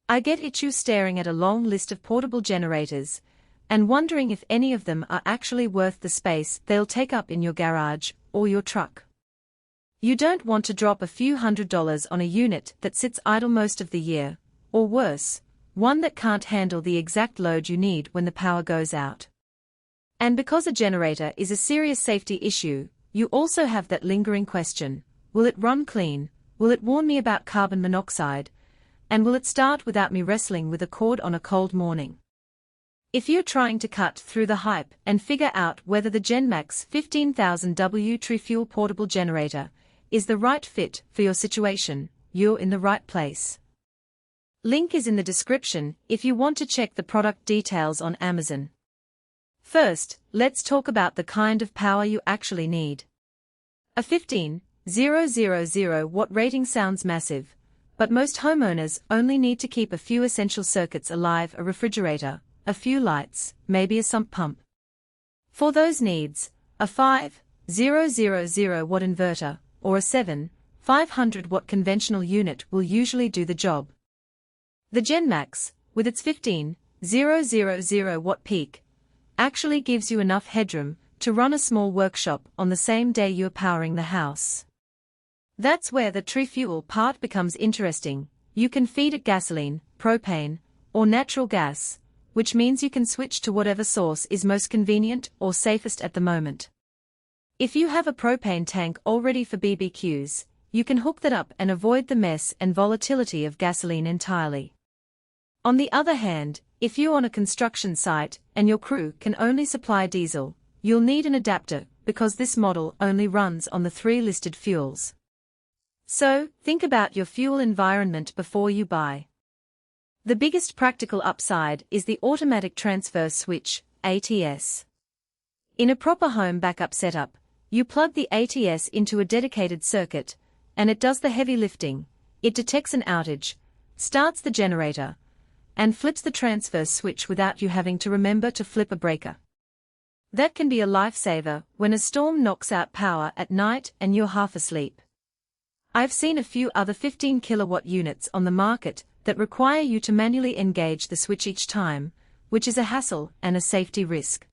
I get itchy staring at a long list of portable generators, and wondering if any of them are actually worth the space they'll take up in your garage or your truck. You don't want to drop a few $100s on a unit that sits idle most of the year, or worse, one that can't handle the exact load you need when the power goes out. And because a generator is a serious safety issue, you also have that lingering question: will it run clean, will it warn me about carbon monoxide, and will it start without me wrestling with a cord on a cold morning? If you're trying to cut through the hype and figure out whether the GENMAX 15000W tri-fuel portable generator is the right fit for your situation, you're in the right place. Link is in the description if you want to check the product details on Amazon. First, let's talk about the kind of power you actually need. A 15,000 watt rating sounds massive, but most homeowners only need to keep a few essential circuits alive: a refrigerator, a few lights, maybe a sump pump. For those needs, a 5,000 watt inverter or a 7,500 watt conventional unit will usually do the job. The GENMAX, with its 15,000 watt peak, actually gives you enough headroom to run a small workshop on the same day you're powering the house. That's where the tri-fuel part becomes interesting. You can feed it gasoline, propane, or natural gas, which means you can switch to whatever source is most convenient or safest at the moment. If you have a propane tank already for BBQs, you can hook that up and avoid the mess and volatility of gasoline entirely. On the other hand, if you're on a construction site and your crew can only supply diesel, you'll need an adapter because this model only runs on the 3 listed fuels. So, think about your fuel environment before you buy. The biggest practical upside is the automatic transfer switch, ATS. In a proper home backup setup, you plug the ATS into a dedicated circuit, and it does the heavy lifting. It detects an outage, starts the generator, and flips the transfer switch without you having to remember to flip a breaker. That can be a lifesaver when a storm knocks out power at night and you're half asleep. I've seen a few other 15 kilowatt units on the market that require you to manually engage the switch each time, which is a hassle and a safety risk.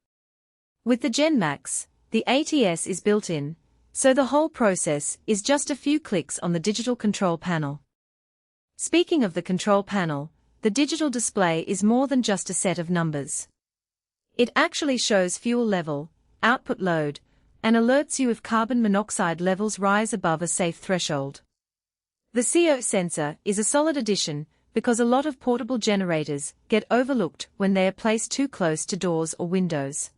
With the GENMAX, the ATS is built in, so the whole process is just a few clicks on the digital control panel. Speaking of the control panel, the digital display is more than just a set of numbers. It actually shows fuel level, output load, and alerts you if carbon monoxide levels rise above a safe threshold. The CO sensor is a solid addition because a lot of portable generators get overlooked when they are placed too close to doors or windows.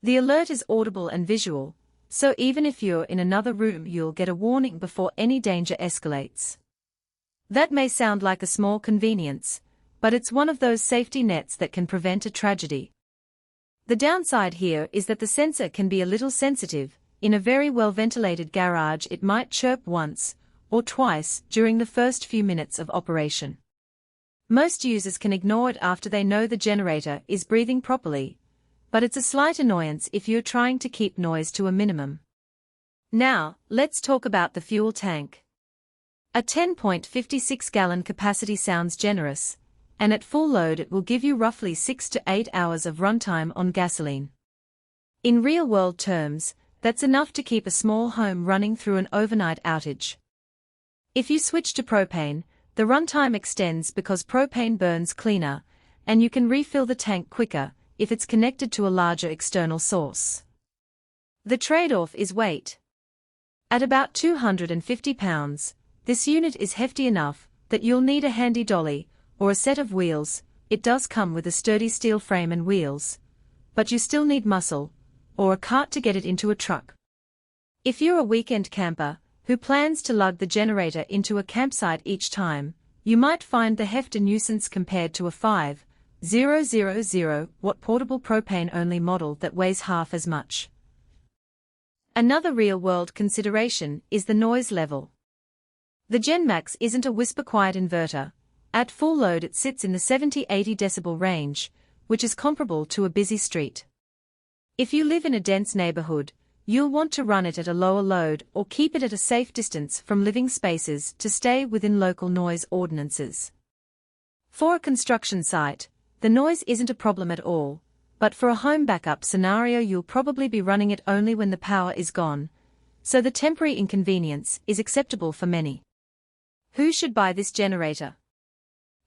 The alert is audible and visual, so even if you're in another room you'll get a warning before any danger escalates. That may sound like a small convenience, but it's one of those safety nets that can prevent a tragedy. The downside here is that the sensor can be a little sensitive. In a very well-ventilated garage it might chirp once or twice during the first few minutes of operation. Most users can ignore it after they know the generator is breathing properly, but it's a slight annoyance if you're trying to keep noise to a minimum. Now, let's talk about the fuel tank. A 10.56-gallon capacity sounds generous, and at full load it will give you roughly 6 to 8 hours of runtime on gasoline. In real-world terms, that's enough to keep a small home running through an overnight outage. If you switch to propane, the runtime extends because propane burns cleaner, and you can refill the tank quicker if it's connected to a larger external source. The trade-off is weight. At about 250 pounds, this unit is hefty enough that you'll need a handy dolly or a set of wheels. It does come with a sturdy steel frame and wheels, but you still need muscle, or a cart to get it into a truck. If you're a weekend camper who plans to lug the generator into a campsite each time, you might find the heft a nuisance compared to a 5,000 watt portable propane-only model that weighs half as much. Another real-world consideration is the noise level. The GENMAX isn't a whisper-quiet inverter. At full load it sits in the 70-80 decibel range, which is comparable to a busy street. If you live in a dense neighborhood, you'll want to run it at a lower load or keep it at a safe distance from living spaces to stay within local noise ordinances. For a construction site, the noise isn't a problem at all, but for a home backup scenario you'll probably be running it only when the power is gone, so the temporary inconvenience is acceptable for many. Who should buy this generator?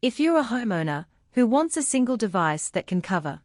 If you're a homeowner who wants a single device that can cover